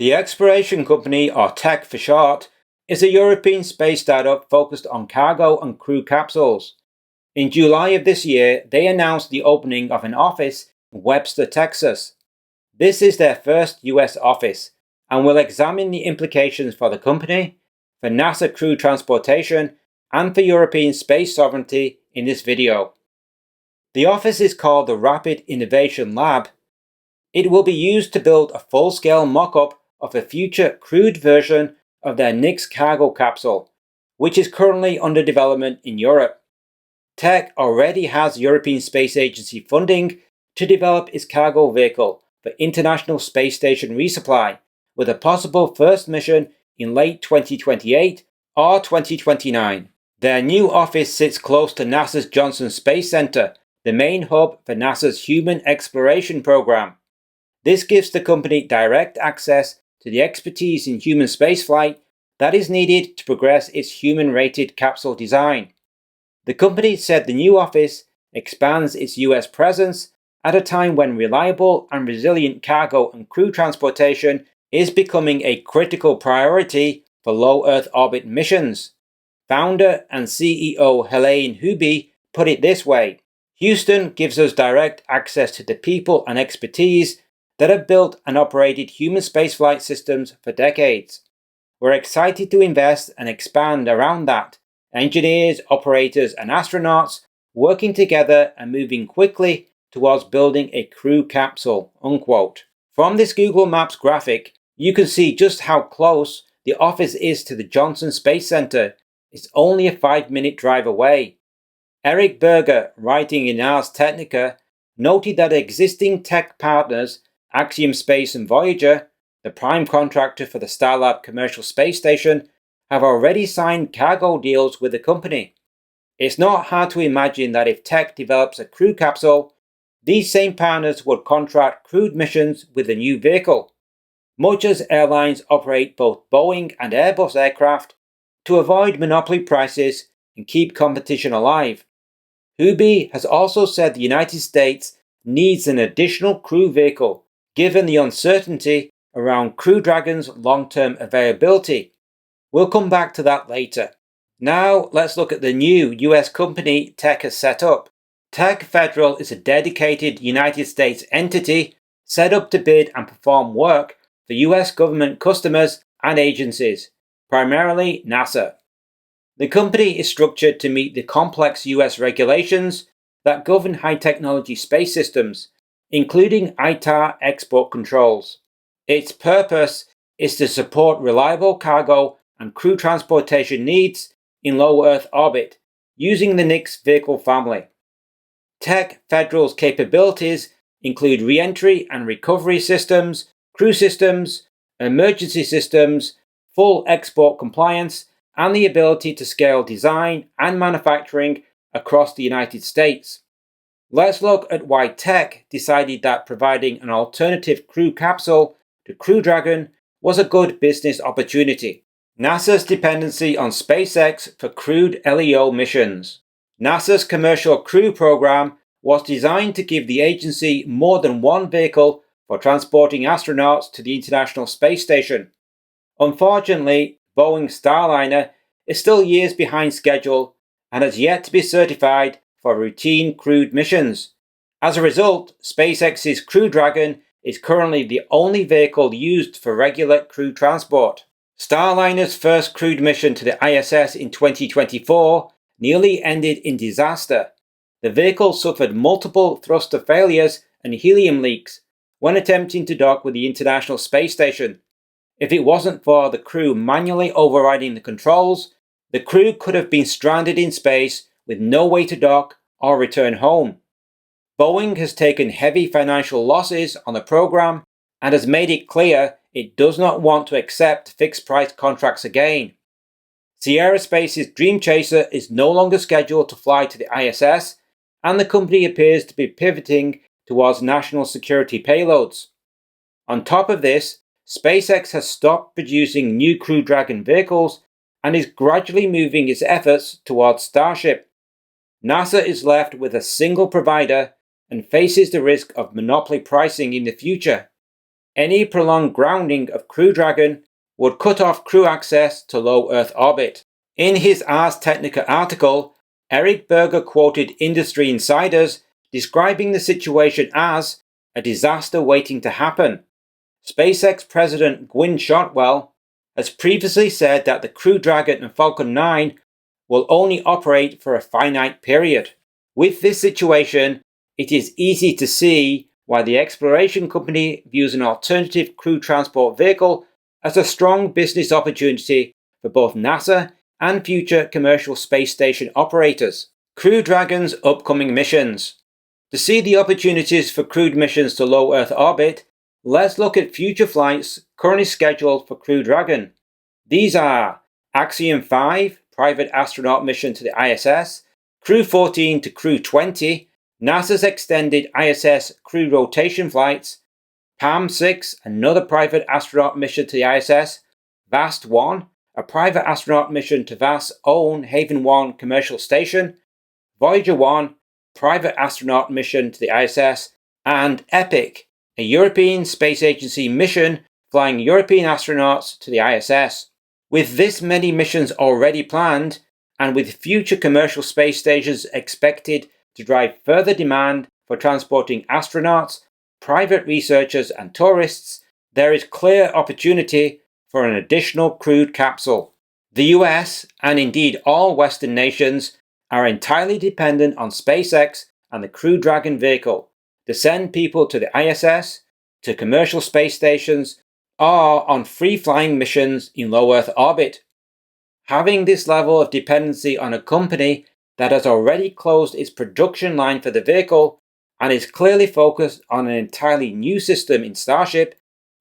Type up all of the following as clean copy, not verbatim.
The exploration company, or TEC for short, is a European space startup focused on cargo and crew capsules. In July of this year, they announced the opening of an office in Webster, Texas. This is their first US office, and will examine the implications for the company, for NASA crew transportation, and for European space sovereignty in this video. The office is called the Rapid Innovation Lab. It will be used to build a full-scale mock-up of a future crewed version of their Nix cargo capsule, which is currently under development in Europe. TEC already has European Space Agency funding to develop its cargo vehicle for International Space Station resupply, with a possible first mission in late 2028 or 2029. Their new office sits close to NASA's Johnson Space Center, the main hub for NASA's Human Exploration Program. This gives the company direct access to the expertise in human spaceflight that is needed to progress its human-rated capsule design. The company said the new office expands its US presence at a time when reliable and resilient cargo and crew transportation is becoming a critical priority for low Earth orbit missions. Founder and CEO Helene Huby put it this way: "Houston gives us direct access to the people and expertise that have built and operated human spaceflight systems for decades. We're excited to invest and expand around that. Engineers, operators, and astronauts working together and moving quickly towards building a crew capsule," unquote. From this Google Maps graphic, you can see just how close the office is to the Johnson Space Center. It's only a 5-minute drive away. Eric Berger, writing in Ars Technica, noted that existing TEC partners, Axiom Space and Voyager, the prime contractor for the Starlab commercial space station, have already signed cargo deals with the company. It's not hard to imagine that if TEC develops a crew capsule, these same partners would contract crewed missions with the new vehicle. Much as airlines operate both Boeing and Airbus aircraft to avoid monopoly prices and keep competition alive. Huby has also said the United States needs an additional crew vehicle, given the uncertainty around Crew Dragon's long-term availability. We'll come back to that later. Now let's look at the new US company TEC has set up. TEC Federal is a dedicated United States entity set up to bid and perform work for US government customers and agencies, primarily NASA. The company is structured to meet the complex US regulations that govern high-technology space systems, including ITAR export controls. Its purpose is to support reliable cargo and crew transportation needs in low Earth orbit, using the Nix vehicle family. TEC Federal's capabilities include re-entry and recovery systems, crew systems, emergency systems, full export compliance, and the ability to scale design and manufacturing across the United States. Let's look at why TEC decided that providing an alternative crew capsule to Crew Dragon was a good business opportunity. NASA's dependency on SpaceX for crewed LEO missions. NASA's Commercial Crew Program was designed to give the agency more than one vehicle for transporting astronauts to the International Space Station. Unfortunately, Boeing's Starliner is still years behind schedule and has yet to be certified for routine crewed missions. As a result, SpaceX's Crew Dragon is currently the only vehicle used for regular crew transport. Starliner's first crewed mission to the ISS in 2024 nearly ended in disaster. The vehicle suffered multiple thruster failures and helium leaks when attempting to dock with the International Space Station. If it wasn't for the crew manually overriding the controls, the crew could have been stranded in space with no way to dock or return home. Boeing has taken heavy financial losses on the program and has made it clear it does not want to accept fixed-price contracts again. Sierra Space's Dream Chaser is no longer scheduled to fly to the ISS, and the company appears to be pivoting towards national security payloads. On top of this, SpaceX has stopped producing new Crew Dragon vehicles and is gradually moving its efforts towards Starship. NASA is left with a single provider and faces the risk of monopoly pricing in the future. Any prolonged grounding of Crew Dragon would cut off crew access to low Earth orbit. In his Ars Technica article, Eric Berger quoted industry insiders describing the situation as a disaster waiting to happen. SpaceX President Gwynne Shotwell has previously said that the Crew Dragon and Falcon 9 will only operate for a finite period. With this situation, it is easy to see why the exploration company views an alternative crew transport vehicle as a strong business opportunity for both NASA and future commercial space station operators. Crew Dragon's upcoming missions. To see the opportunities for crewed missions to low Earth orbit, let's look at future flights currently scheduled for Crew Dragon. These are Axiom 5, private astronaut mission to the ISS, Crew 14 to Crew 20, NASA's extended ISS crew rotation flights, PAM 6, another private astronaut mission to the ISS, VAST 1, a private astronaut mission to VAST's own Haven 1 commercial station, Voyager 1, private astronaut mission to the ISS, and EPIC, a European Space Agency mission flying European astronauts to the ISS. With this many missions already planned, and with future commercial space stations expected to drive further demand for transporting astronauts, private researchers and tourists, there is clear opportunity for an additional crewed capsule. The US, and indeed all Western nations, are entirely dependent on SpaceX and the Crew Dragon vehicle to send people to the ISS, to commercial space stations, or on free-flying missions in low Earth orbit. Having this level of dependency on a company that has already closed its production line for the vehicle and is clearly focused on an entirely new system in Starship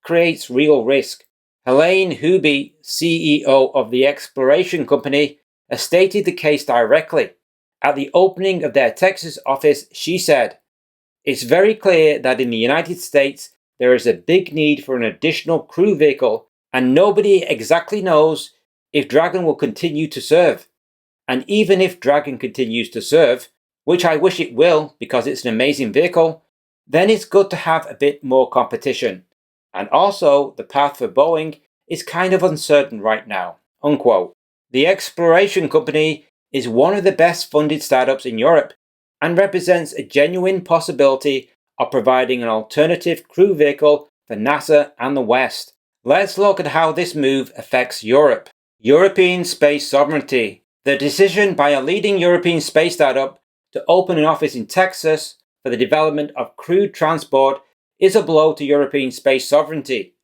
creates real risk. Helene Huby, CEO of the exploration company, has stated the case directly. At the opening of their Texas office, she said, "It's very clear that in the United States there is a big need for an additional crew vehicle, and nobody exactly knows if Dragon will continue to serve. And even if Dragon continues to serve, which I wish it will because it's an amazing vehicle, then it's good to have a bit more competition. And also, the path for Boeing is kind of uncertain right now." Unquote. The exploration company is one of the best funded startups in Europe and represents a genuine possibility of providing an alternative crew vehicle for NASA and the West. Let's look at how this move affects Europe. European space sovereignty. The decision by a leading European space startup to open an office in Texas for the development of crewed transport is a blow to European space sovereignty.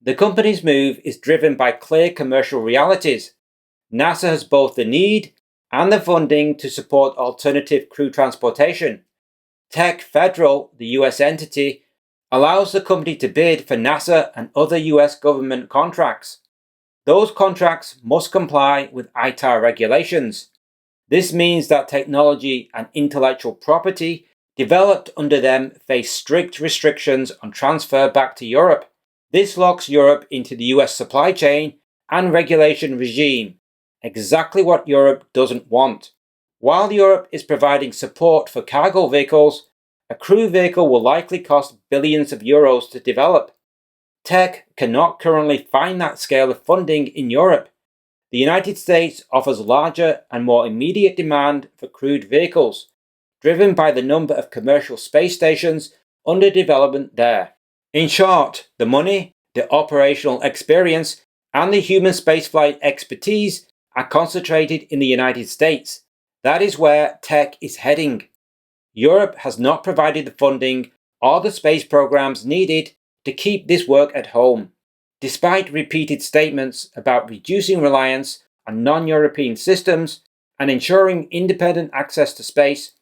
The company's move is driven by clear commercial realities. NASA has both the need and the funding to support alternative crew transportation. TEC Federal, the US entity, allows the company to bid for NASA and other US government contracts. Those contracts must comply with ITAR regulations. This means that technology and intellectual property developed under them face strict restrictions on transfer back to Europe. This locks Europe into the US supply chain and regulation regime, exactly what Europe doesn't want. While Europe is providing support for cargo vehicles, a crew vehicle will likely cost billions of euros to develop. TEC cannot currently find that scale of funding in Europe. The United States offers larger and more immediate demand for crewed vehicles, driven by the number of commercial space stations under development there. In short, the money, the operational experience, and the human spaceflight expertise are concentrated in the United States. That is where TEC is heading. Europe has not provided the funding or the space programs needed to keep this work at home. Despite repeated statements about reducing reliance on non-European systems and ensuring independent access to space,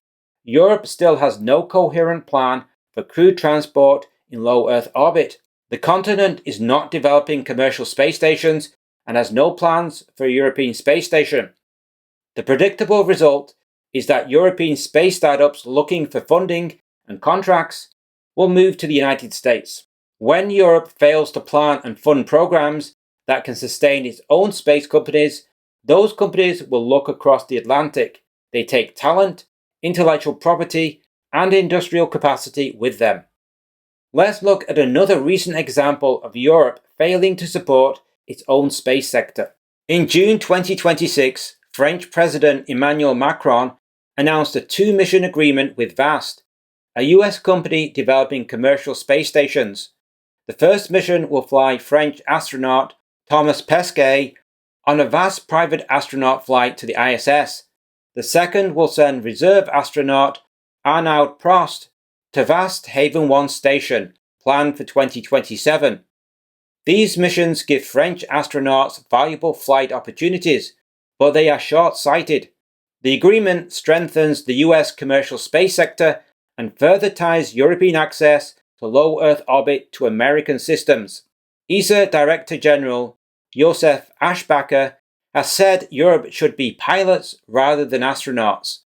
Europe still has no coherent plan for crew transport in low Earth orbit. The continent is not developing commercial space stations and has no plans for a European space station. The predictable result is that European space startups looking for funding and contracts will move to the United States. When Europe fails to plan and fund programs that can sustain its own space companies, those companies will look across the Atlantic. They take talent, intellectual property, and industrial capacity with them. Let's look at another recent example of Europe failing to support its own space sector. In June 2026, French President Emmanuel Macron announced a two-mission agreement with Vast, a US company developing commercial space stations. The first mission will fly French astronaut Thomas Pesquet on a Vast private astronaut flight to the ISS. The second will send reserve astronaut Arnaud Prost to Vast Haven 1 station, planned for 2027. These missions give French astronauts valuable flight opportunities, but they are short-sighted. The agreement strengthens the US commercial space sector and further ties European access to low Earth orbit to American systems. ESA Director General Josef Aschbacher has said Europe should be pilots rather than astronauts.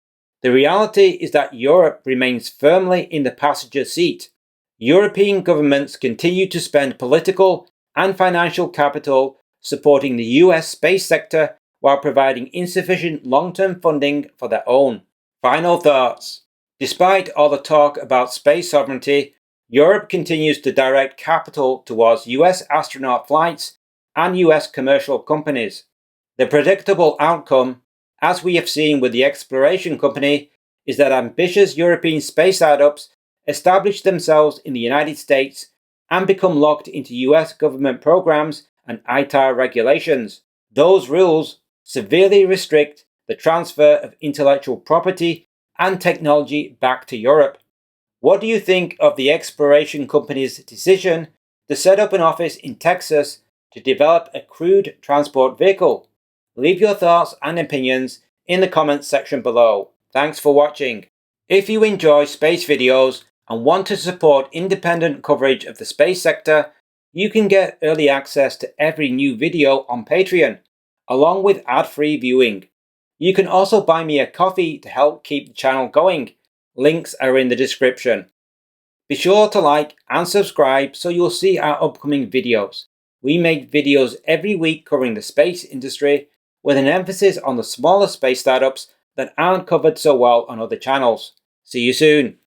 The reality is that Europe remains firmly in the passenger seat. European governments continue to spend political and financial capital supporting the US space sector while providing insufficient long-term funding for their own. Final thoughts. Despite all the talk about space sovereignty, Europe continues to direct capital towards US astronaut flights and US commercial companies. The predictable outcome, as we have seen with the exploration company, is that ambitious European space startups establish themselves in the United States and become locked into US government programs and ITAR regulations. Those rules severely restrict the transfer of intellectual property and technology back to Europe. What do you think of the exploration company's decision to set up an office in Texas to develop a crewed transport vehicle? Leave your thoughts and opinions in the comments section below. Thanks for watching. If you enjoy space videos and want to support independent coverage of the space sector, you can get early access to every new video on Patreon, along with ad-free viewing. You can also buy me a coffee to help keep the channel going. Links are in the description. Be sure to like and subscribe so you'll see our upcoming videos. We make videos every week covering the space industry with an emphasis on the smaller space startups that aren't covered so well on other channels. See you soon.